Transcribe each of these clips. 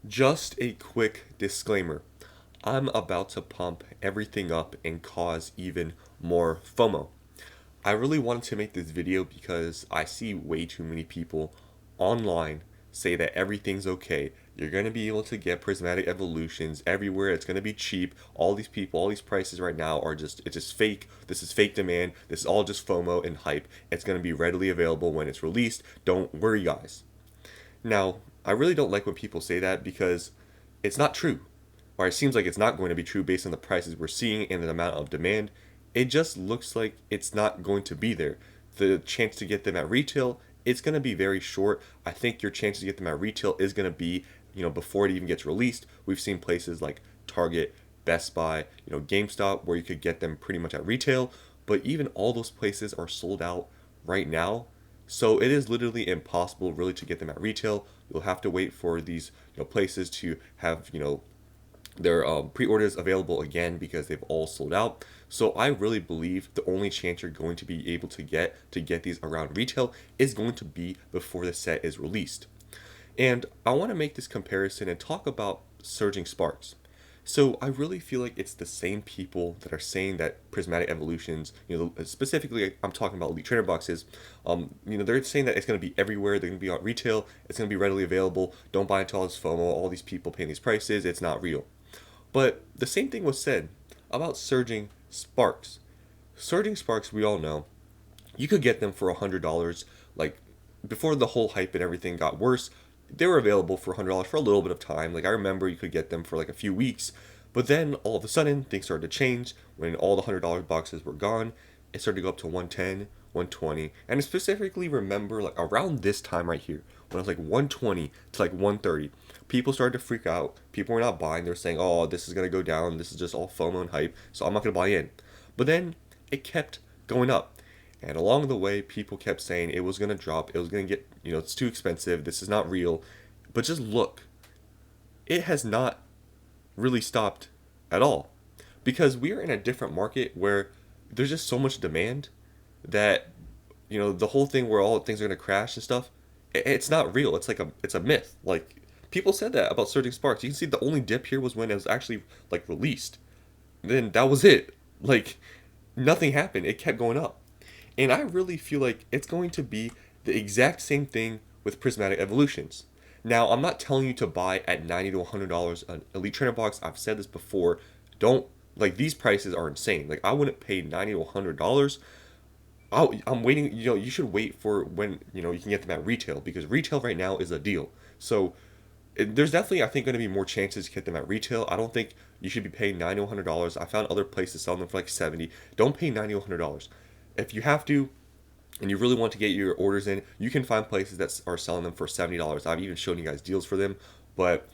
Just a quick disclaimer. I'm about to pump everything up and cause even more FOMO. I really wanted to make this video because I see way too many people online say that everything's okay. You're going to be able to get prismatic evolutions everywhere. It's going to be cheap. All these people, all these prices right now are it's just fake. This is fake demand. This is all just FOMO and hype. It's going to be readily available when it's released. Don't worry, guys. Now, I really don't like when people say that because it's not true, or it seems like it's not going to be true based on the prices we're seeing and the amount of demand. It just looks like it's not going to be there. The chance to get them at retail, it's going to be very short. I think your chance to get them at retail is going to be, before it even gets released. We've seen places like Target, Best Buy, GameStop, where you could get them pretty much at retail, but even all those places are sold out right now. So it is literally impossible really to get them at retail. You'll have to wait for these places to have their pre-orders available again because they've all sold out. So I really believe the only chance you're going to be able to get these around retail is going to be before the set is released. And I want to make this comparison and talk about surging sparks. So I really feel like it's the same people that are saying that prismatic evolutions, specifically I'm talking about elite trainer boxes. They're saying that it's going to be everywhere. They're going to be on retail. It's going to be readily available. Don't buy into all this FOMO. All these people paying these prices. It's not real. But the same thing was said about surging sparks. Surging sparks, we all know, you could get them for $100. Like before the whole hype and everything got worse, they were available for $100 for a little bit of time. Like I remember you could get them for like a few weeks, but then all of a sudden things started to change when all the $100 boxes were gone. It started to go up to 110, 120, and I specifically remember like around this time right here when I was like 120 to like 130. People started to freak out. People were not buying. They were saying, "Oh, this is gonna go down. This is just all FOMO and hype, so I'm not gonna buy in." But then it kept going up. And along the way, people kept saying it was going to drop. It was going to get, it's too expensive. This is not real. But just look, it has not really stopped at all. Because we are in a different market where there's just so much demand that, the whole thing where all things are going to crash and stuff, it's not real. It's a myth. Like, people said that about surging sparks. You can see the only dip here was when it was actually, like, released. Then that was it. Like, nothing happened. It kept going up. And I really feel like it's going to be the exact same thing with prismatic evolutions. Now, I'm not telling you to buy at $90 to $100 an elite trainer box. I've said this before. Don't like these prices are insane. Like I wouldn't pay $90 to $100. I'm waiting. You should wait for when you can get them at retail because retail right now is a deal. So there's definitely I think going to be more chances to get them at retail. I don't think you should be paying $90 to $100. I found other places selling them for like 70. Don't pay $90 to $100. If you have to and you really want to get your orders in, you can find places that are selling them for $70. I've even shown you guys deals for them. But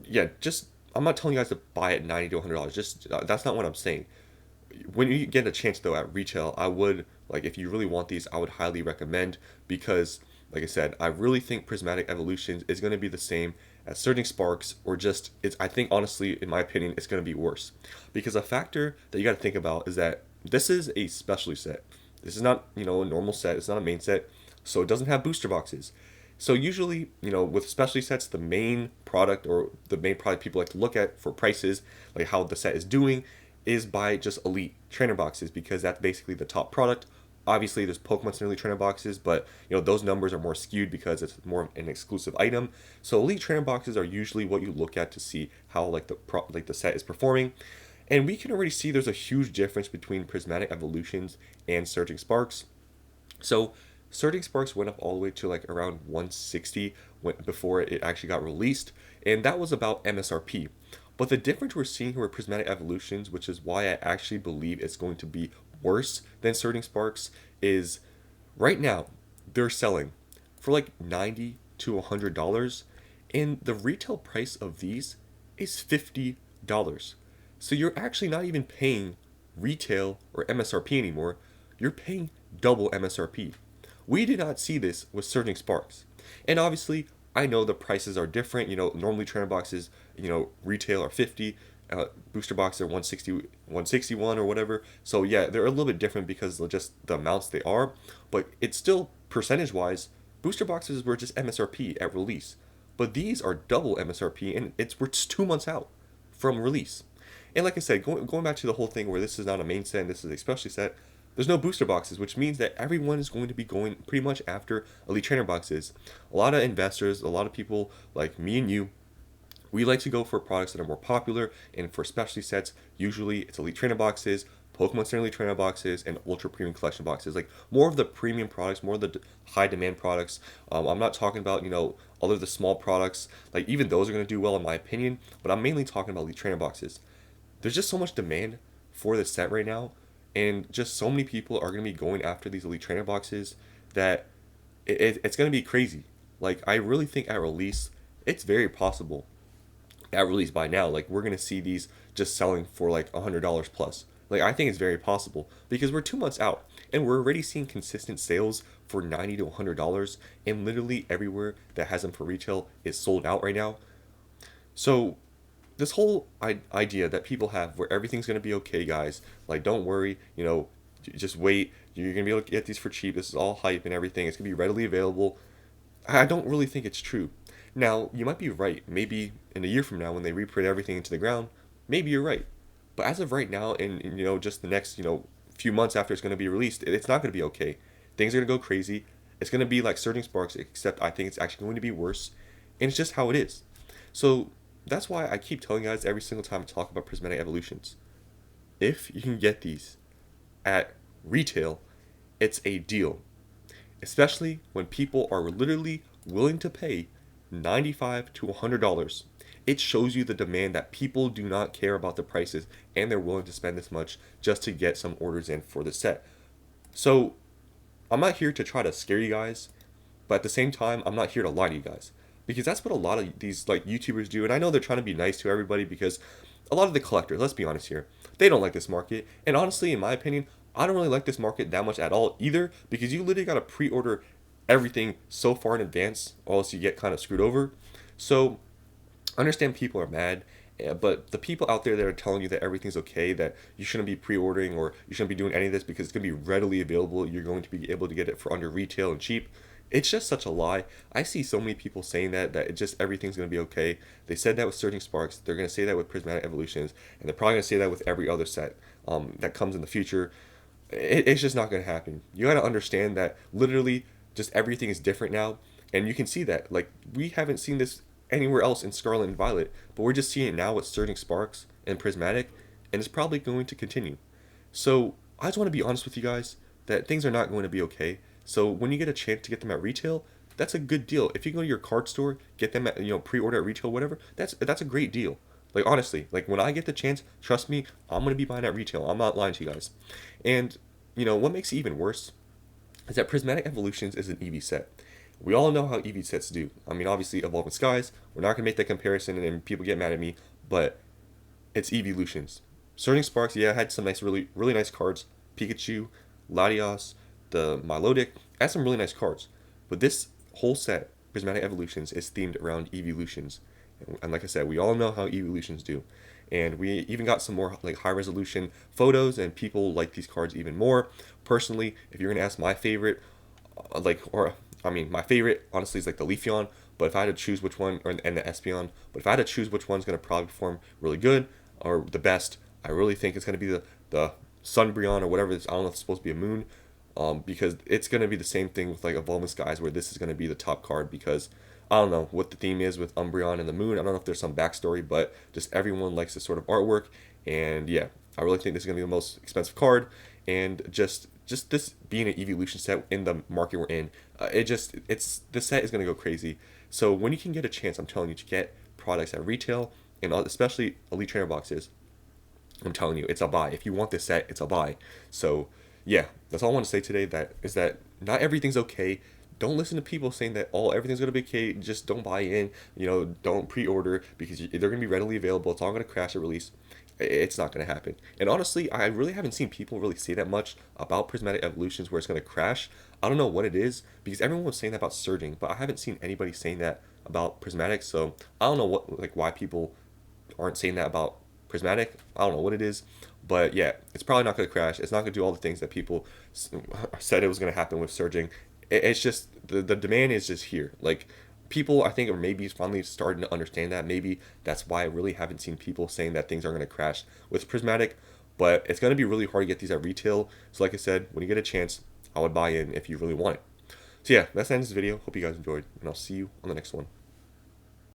yeah, just I'm not telling you guys to buy at $90 to $100. Just that's not what I'm saying. When you get a chance though at retail, I would like if you really want these, I would highly recommend because like I said, I really think Prismatic Evolutions is going to be the same as Surging Sparks, or just it's. I think honestly, in my opinion, it's going to be worse because a factor that you got to think about is that this is a specialty set. This is not a normal set. It's not a main set, so it doesn't have booster boxes. So usually, with specialty sets, the main product or the main product people like to look at for prices, like how the set is doing, is by just elite trainer boxes because that's basically the top product. Obviously, there's Pokemon Elite Trainer boxes, but those numbers are more skewed because it's more an exclusive item. So Elite Trainer boxes are usually what you look at to see how the set is performing. And we can already see there's a huge difference between Prismatic Evolutions and Surging Sparks. So Surging Sparks went up all the way to like around 160 before it actually got released, and that was about MSRP. But the difference we're seeing here with Prismatic Evolutions, which is why I actually believe it's going to be worse than Surging Sparks, is right now they're selling for like $90 to $100, and the retail price of these is $50. So you're actually not even paying retail or MSRP anymore. You're paying double MSRP. We did not see this with Surging Sparks. And obviously, I know the prices are different. Normally trainer boxes, retail are 50, booster boxes are 160, 161 or whatever. So yeah, they're a little bit different because of just the amounts they are. But it's still, percentage-wise, booster boxes were just MSRP at release. but these are double MSRP, and we're just 2 months out from release. And like I said, going back to the whole thing where this is not a main set and this is a specialty set, there's no booster boxes, which means that everyone is going to be going pretty much after Elite Trainer boxes. A lot of investors, a lot of people like me and you, we like to go for products that are more popular, and for specialty sets, usually it's Elite Trainer boxes, Pokemon Center Elite Trainer boxes, and Ultra Premium Collection boxes. Like more of the premium products, more of the high demand products. I'm not talking about, all of the small products. Like even those are going to do well in my opinion, but I'm mainly talking about Elite Trainer boxes. There's just so much demand for this set right now, and just so many people are going to be going after these Elite Trainer boxes that it's going to be crazy. Like I really think at release, it's very possible at release by now, like we're gonna see these just selling for like $100 plus. Like I think it's very possible because we're 2 months out and we're already seeing consistent sales for $90 to $100, and literally everywhere that has them for retail is sold out right now. So this whole idea that people have where everything's gonna be okay, guys, like don't worry, just wait. You're gonna be able to get these for cheap. This is all hype and everything. It's gonna be readily available. I don't really think it's true. Now, you might be right. Maybe in a year from now, when they reprint everything into the ground, maybe you're right. But as of right now, and just the next few months after it's going to be released, it's not going to be okay. Things are going to go crazy. It's going to be like Surging Sparks, except I think it's actually going to be worse, and it's just how it is. So that's why I keep telling you guys every single time I talk about Prismatic Evolutions. If you can get these at retail, it's a deal. Especially when people are literally willing to pay $95 to $100. It shows you the demand that people do not care about the prices and they're willing to spend this much just to get some orders in for the set. So I'm not here to try to scare you guys, but at the same time, I'm not here to lie to you guys, because that's what a lot of these like YouTubers do. And I know they're trying to be nice to everybody because a lot of the collectors, let's be honest here, they don't like this market. And honestly, in my opinion, I don't really like this market that much at all either, because you literally got to pre-order everything so far in advance, or else you get kind of screwed over. So I understand people are mad, but the people out there that are telling you that everything's okay, that you shouldn't be pre-ordering or you shouldn't be doing any of this because it's going to be readily available, you're going to be able to get it for under retail and cheap, it's just such a lie. I see so many people saying that it just everything's going to be okay. They said that with Surging Sparks, they're going to say that with Prismatic Evolutions, and they're probably going to say that with every other set that comes in the future. It's just not going to happen. You got to understand that literally just everything is different now, and you can see that. Like, we haven't seen this anywhere else in Scarlet and Violet, but we're just seeing it now with Surging Sparks and Prismatic, and it's probably going to continue. So I just want to be honest with you guys that things are not going to be okay. So when you get a chance to get them at retail, that's a good deal. If you go to your card store, get them at pre-order at retail, whatever, that's a great deal. Like honestly, like when I get the chance, trust me, I'm gonna be buying at retail. I'm not lying to you guys. And what makes it even worse is that Prismatic Evolutions is an EV set. We all know how EV sets do. I mean, obviously, Evolving Skies, we're not going to make that comparison and people get mad at me, but it's Evolutions. Surging Sparks, yeah, had some nice, really, really nice cards. Pikachu, Latios, the Milotic, had some really nice cards. But this whole set, Prismatic Evolutions, is themed around Evolutions. And like I said, we all know how Evolutions do. And we even got some more like high resolution photos, and people like these cards even more. Personally, if you're gonna ask my favorite, my favorite honestly is like the Leafeon. But if I had to choose which one, and the Espeon, but if I had to choose which one's gonna probably perform really good or the best, I really think it's gonna be the Sunbreon or whatever. I don't know if it's supposed to be a moon, because it's gonna be the same thing with like Evolving Skies, where this is gonna be the top card because I don't know what the theme is with Umbreon and the moon. I don't know if there's some backstory, but just everyone likes this sort of artwork. And yeah, I really think this is going to be the most expensive card. And just this being an evolution set in the market we're in, this set is going to go crazy. So when you can get a chance, I'm telling you, to get products at retail, and especially Elite Trainer boxes, I'm telling you, it's a buy. If you want this set, it's a buy. So yeah, that's all I want to say today. That not everything's okay. Don't listen to people saying that everything's gonna be okay. Just don't buy in. Don't pre-order because they're gonna be readily available. It's all gonna crash at release. It's not gonna happen. And honestly, I really haven't seen people really say that much about Prismatic Evolutions where it's gonna crash. I don't know what it is, because everyone was saying that about Surging, but I haven't seen anybody saying that about Prismatic. So I don't know why people aren't saying that about Prismatic. I don't know what it is, but yeah, it's probably not gonna crash. It's not gonna do all the things that people said it was gonna happen with Surging. It's just the demand is just here. Like people, I think, are maybe finally starting to understand that. Maybe that's why I really haven't seen people saying that things are going to crash with Prismatic. But it's going to be really hard to get these at retail. So like I said, when you get a chance, I would buy in if you really want it. So yeah, that's the end of this video. Hope you guys enjoyed, and I'll see you on the next one.